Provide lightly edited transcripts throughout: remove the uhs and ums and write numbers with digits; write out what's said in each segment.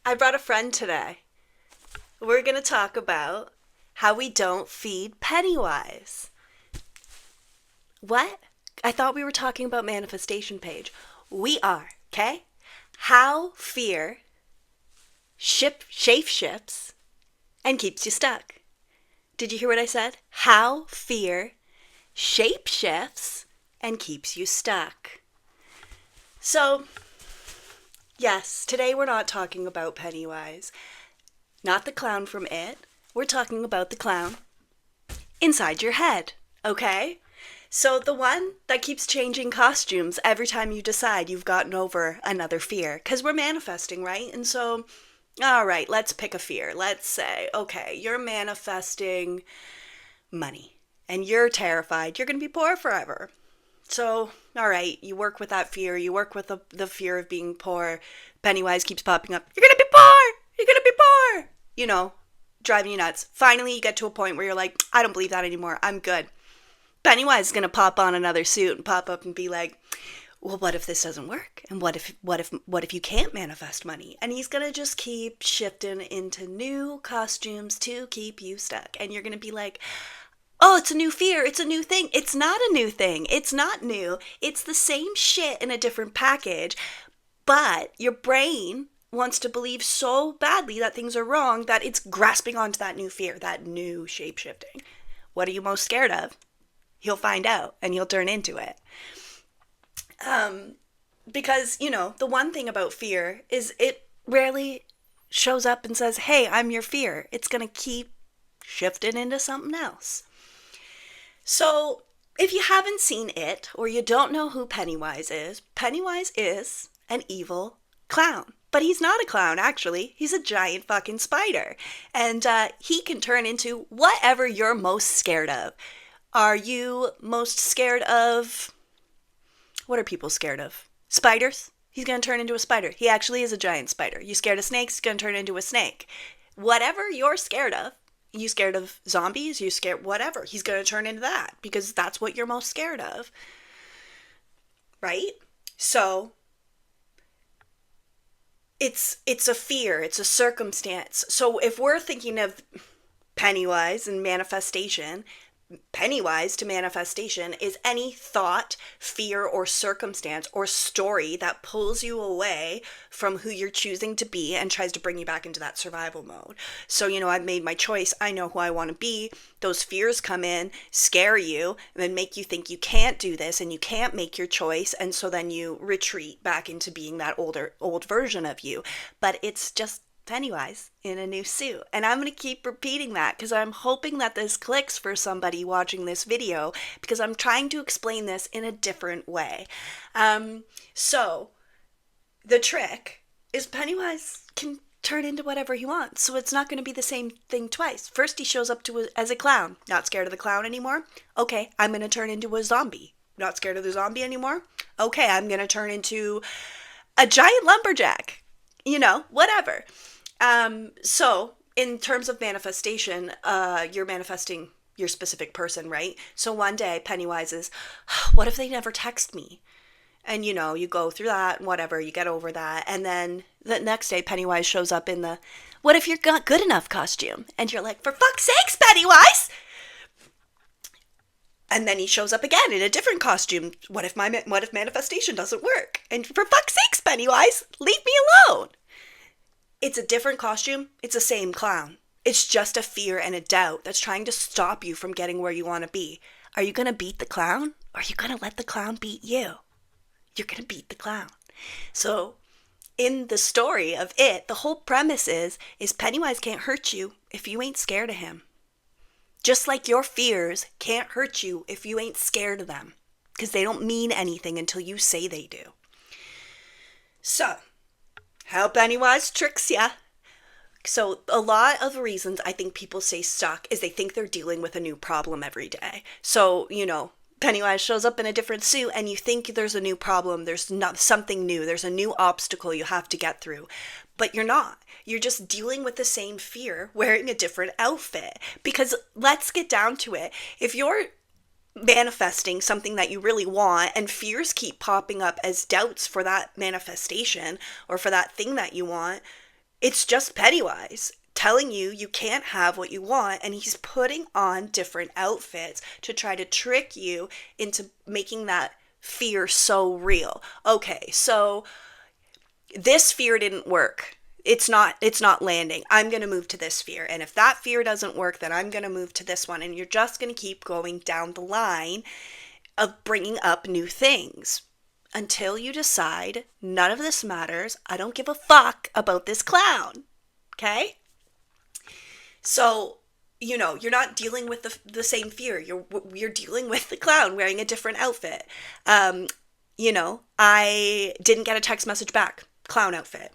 I brought a friend today. We're going to talk about how we don't feed Pennywise. What? I thought we were talking about manifestation page. We are, okay? How fear shapeshifts and keeps you stuck. Did you hear what I said? How fear shapeshifts and keeps you stuck. So, yes, today we're not talking about Pennywise. Not the clown from It. We're talking about the clown inside your head, okay? So the one that keeps changing costumes every time you decide you've gotten over another fear. Because we're manifesting, right? And so, all right, let's pick a fear. Let's say, okay, you're manifesting money. And you're terrified you're going to be poor forever. So, all right, you work with that fear. You work with the fear of being poor. Pennywise keeps popping up. You're going to be poor! You're going to be poor! You know, driving you nuts. Finally, you get to a point where you're like, I don't believe that anymore. I'm good. Pennywise is going to pop on another suit and pop up and be like, well, what if this doesn't work? And what if you can't manifest money? And he's going to just keep shifting into new costumes to keep you stuck. And you're going to be like, oh, it's a new fear. It's a new thing. It's not a new thing. It's not new. It's the same shit in a different package. But your brain wants to believe so badly that things are wrong that it's grasping onto that new fear, that new shape-shifting. What are you most scared of? You'll find out and you'll turn into it. Because, you know, the one thing about fear is it rarely shows up and says, hey, I'm your fear. It's going to keep shifting into something else. So if you haven't seen it or you don't know who Pennywise is an evil clown. But he's not a clown, actually. He's a giant fucking spider. And he can turn into whatever you're most scared of. Are you most scared of... What are people scared of? Spiders? He's going to turn into a spider. He actually is a giant spider. You scared of snakes? He's going to turn into a snake. Whatever you're scared of, you scared of zombies? You scared whatever. He's going to turn into that because that's what you're most scared of. Right? So it's a fear. It's a circumstance. So if we're thinking of Pennywise and manifestation, Pennywise to manifestation is any thought, fear, or circumstance or story that pulls you away from who you're choosing to be and tries to bring you back into that survival mode. So, you know, I've made my choice. I know who I want to be. Those fears come in, scare you, and then make you think you can't do this and you can't make your choice. And so then you retreat back into being that old version of you. But it's just Pennywise in a new suit. And I'm going to keep repeating that because I'm hoping that this clicks for somebody watching this video because I'm trying to explain this in a different way. So the trick is Pennywise can turn into whatever he wants. So it's not going to be the same thing twice. First he shows up as a clown. Not scared of the clown anymore? Okay, I'm going to turn into a zombie. Not scared of the zombie anymore? Okay, I'm going to turn into a giant lumberjack. You know, whatever. So in terms of manifestation, you're manifesting your specific person, right? So one day Pennywise is, what if they never text me? And you know, you go through that and whatever, you get over that. And then the next day Pennywise shows up in the, what if you're not good enough costume? And you're like, for fuck's sakes, Pennywise! And then he shows up again in a different costume. What if manifestation doesn't work? And for fuck's sakes, Pennywise, leave me alone! It's a different costume. It's the same clown. It's just a fear and a doubt that's trying to stop you from getting where you want to be. Are you going to beat the clown? Or are you going to let the clown beat you? You're going to beat the clown. So in the story of It, the whole premise is Pennywise can't hurt you if you ain't scared of him. Just like your fears can't hurt you if you ain't scared of them. Because they don't mean anything until you say they do. So how Pennywise tricks ya. So a lot of the reasons I think people stay stuck is they think they're dealing with a new problem every day. So, you know, Pennywise shows up in a different suit and you think there's a new problem, there's not something new, there's a new obstacle you have to get through. But you're not. You're just dealing with the same fear wearing a different outfit. Because let's get down to it. If you're manifesting something that you really want and fears keep popping up as doubts for that manifestation or for that thing that you want, It's just Pennywise telling you you can't have what you want, and he's putting on different outfits to try to trick you into making that fear so real. Okay, so this fear didn't work. It's not landing. I'm going to move to this fear. And if that fear doesn't work, then I'm going to move to this one. And you're just going to keep going down the line of bringing up new things until you decide none of this matters. I don't give a fuck about this clown. Okay? So, you're not dealing with the same fear. You're dealing with the clown wearing a different outfit. I didn't get a text message back. Clown outfit.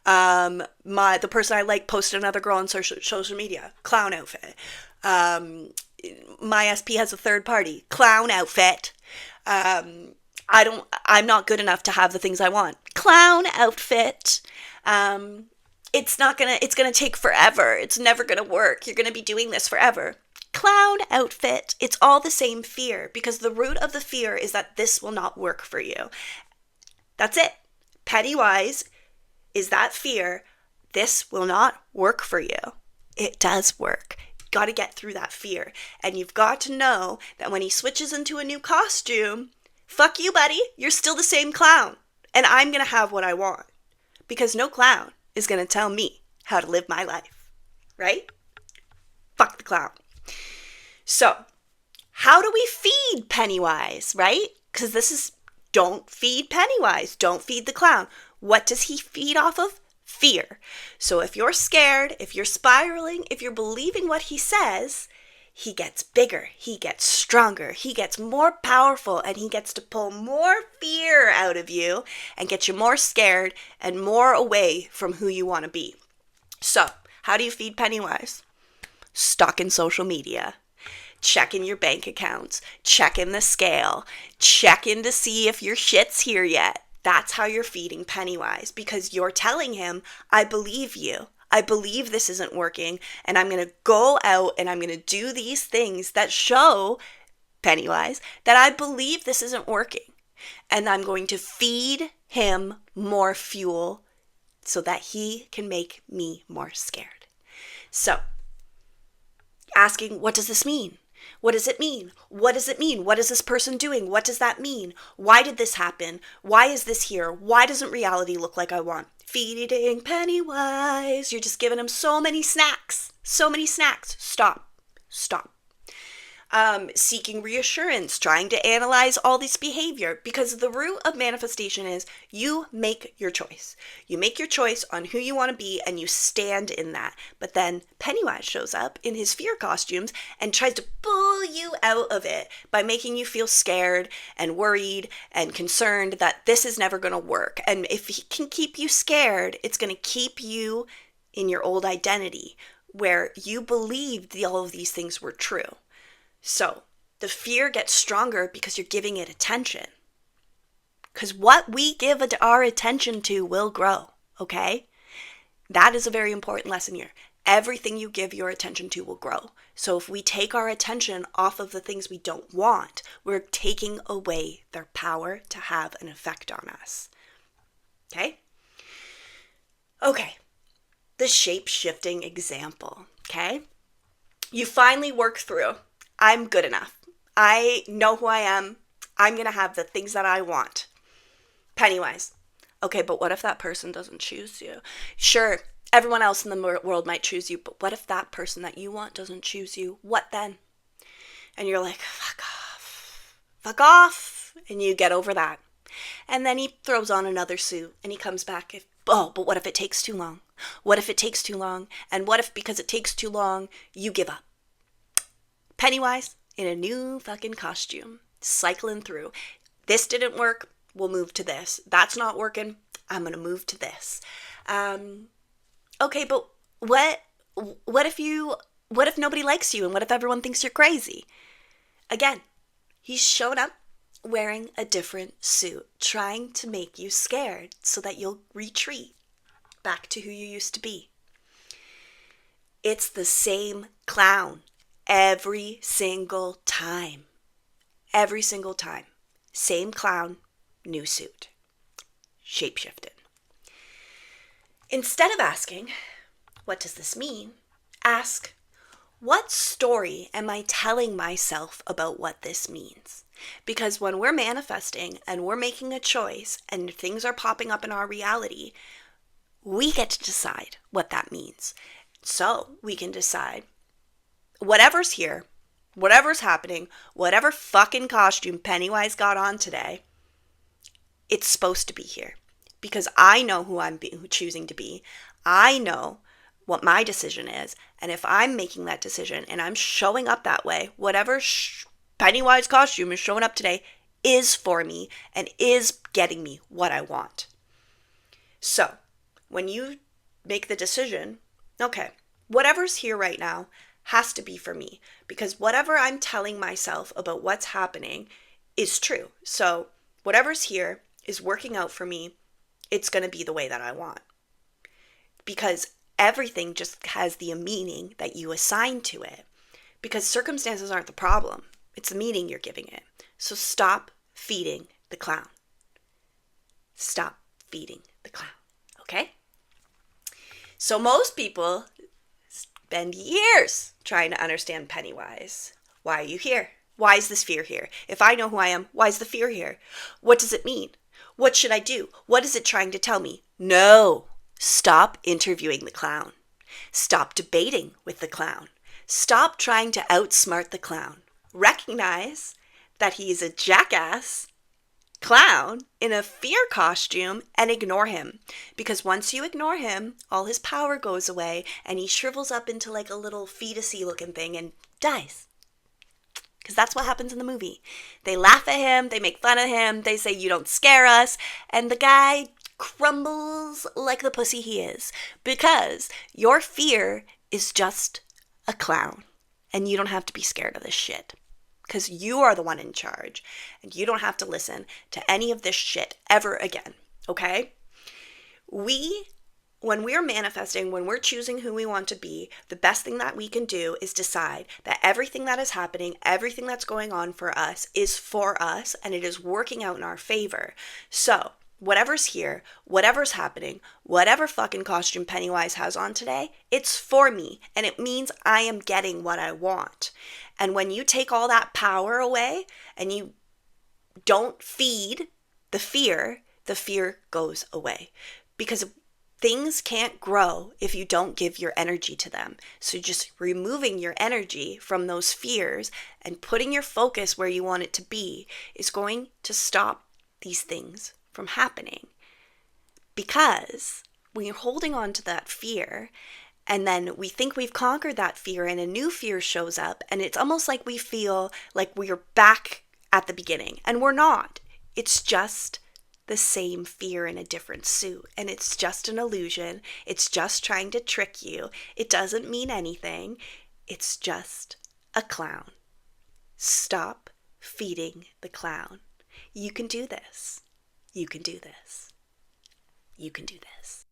The person I like posted another girl on social media. Clown outfit. My SP has a third party. Clown outfit. I'm not good enough to have the things I want. Clown outfit. It's gonna take forever. It's never gonna work. You're gonna be doing this forever. Clown outfit. It's all the same fear, because the root of the fear is that this will not work for you. That's it. Pennywise is that fear. This will not work for you. It does work. You've got to get through that fear. And you've got to know that when he switches into a new costume, fuck you, buddy. You're still the same clown. And I'm going to have what I want. Because no clown is going to tell me how to live my life. Right? Fuck the clown. So, how do we feed Pennywise, right? Because this is, don't feed Pennywise. Don't feed the clown. What does he feed off of? Fear. So if you're scared, if you're spiraling, if you're believing what he says, he gets bigger, he gets stronger, he gets more powerful, and he gets to pull more fear out of you and get you more scared and more away from who you want to be. So, how do you feed Pennywise? Stalking social media. Checking your bank accounts, checking the scale, checking to see if your shit's here yet. That's how you're feeding Pennywise, because you're telling him, I believe you. I believe this isn't working, and I'm going to go out and I'm going to do these things that show Pennywise that I believe this isn't working. And I'm going to feed him more fuel so that he can make me more scared. So, asking, what does this mean? What does it mean? What does it mean? What is this person doing? What does that mean? Why did this happen? Why is this here? Why doesn't reality look like I want? Feeding Pennywise. You're just giving him so many snacks. So many snacks. Stop. Stop. Seeking reassurance, trying to analyze all this behavior, because the root of manifestation is you make your choice. You make your choice on who you want to be and you stand in that. But then Pennywise shows up in his fear costumes and tries to pull you out of it by making you feel scared and worried and concerned that this is never going to work. And if he can keep you scared, it's going to keep you in your old identity where you believed all of these things were true. So the fear gets stronger because you're giving it attention. Because what we give our attention to will grow, okay? That is a very important lesson here. Everything you give your attention to will grow. So if we take our attention off of the things we don't want, we're taking away their power to have an effect on us. Okay? Okay. The shape-shifting example, okay? You finally work through, I'm good enough. I know who I am. I'm going to have the things that I want. Pennywise. Okay, but what if that person doesn't choose you? Sure, everyone else in the world might choose you, but what if that person that you want doesn't choose you? What then? And you're like, fuck off. Fuck off. And you get over that. And then he throws on another suit and he comes back. But what if it takes too long? What if it takes too long? And what if because it takes too long, you give up? Pennywise in a new fucking costume, cycling through. This didn't work, we'll move to this. That's not working, I'm gonna move to this. Okay, but what if nobody likes you, and what if everyone thinks you're crazy? Again, he's shown up wearing a different suit, trying to make you scared so that you'll retreat back to who you used to be. It's the same clown. Every single time. Every single time. Same clown, new suit. Shape-shifted. Instead of asking, what does this mean? Ask, what story am I telling myself about what this means? Because when we're manifesting and we're making a choice and things are popping up in our reality, we get to decide what that means. So we can decide whatever's here, whatever's happening, whatever fucking costume Pennywise got on today, it's supposed to be here. Because I know who I'm choosing to be. I know what my decision is. And if I'm making that decision and I'm showing up that way, whatever Pennywise costume is showing up today is for me and is getting me what I want. So when you make the decision, okay, whatever's here right now has to be for me, because whatever I'm telling myself about what's happening is true. So whatever's here is working out for me. It's going to be the way that I want, because everything just has the meaning that you assign to it, because circumstances aren't the problem. It's the meaning you're giving it. So stop feeding the clown. Stop feeding the clown. Okay? So most people spend years trying to understand Pennywise. Why are you here? Why is this fear here? If I know who I am, why is the fear here? What does it mean? What should I do? What is it trying to tell me? No. Stop interviewing the clown. Stop debating with the clown. Stop trying to outsmart the clown. Recognize that he is a jackass clown in a fear costume and ignore him. Because once you ignore him, all his power goes away and he shrivels up into like a little fetusy looking thing and dies. Because that's what happens in the movie. They laugh at him, they make fun of him, they say, you don't scare us, and the guy crumbles like the pussy he is. Because your fear is just a clown, and you don't have to be scared of this shit. Because you are the one in charge, and you don't have to listen to any of this shit ever again, okay? When we're manifesting, when we're choosing who we want to be, the best thing that we can do is decide that everything that is happening, everything that's going on for us is for us, and it is working out in our favor. So whatever's here, whatever's happening, whatever fucking costume Pennywise has on today, it's for me, and it means I am getting what I want. And when you take all that power away and you don't feed the fear goes away. Because things can't grow if you don't give your energy to them. So just removing your energy from those fears and putting your focus where you want it to be is going to stop these things from happening. Because when you're holding on to that fear, and then we think we've conquered that fear and a new fear shows up, and it's almost like we feel like we're back at the beginning, and we're not. It's just the same fear in a different suit, and it's just an illusion. It's just trying to trick you. It doesn't mean anything. It's just a clown. Stop feeding the clown. You can do this. You can do this. You can do this.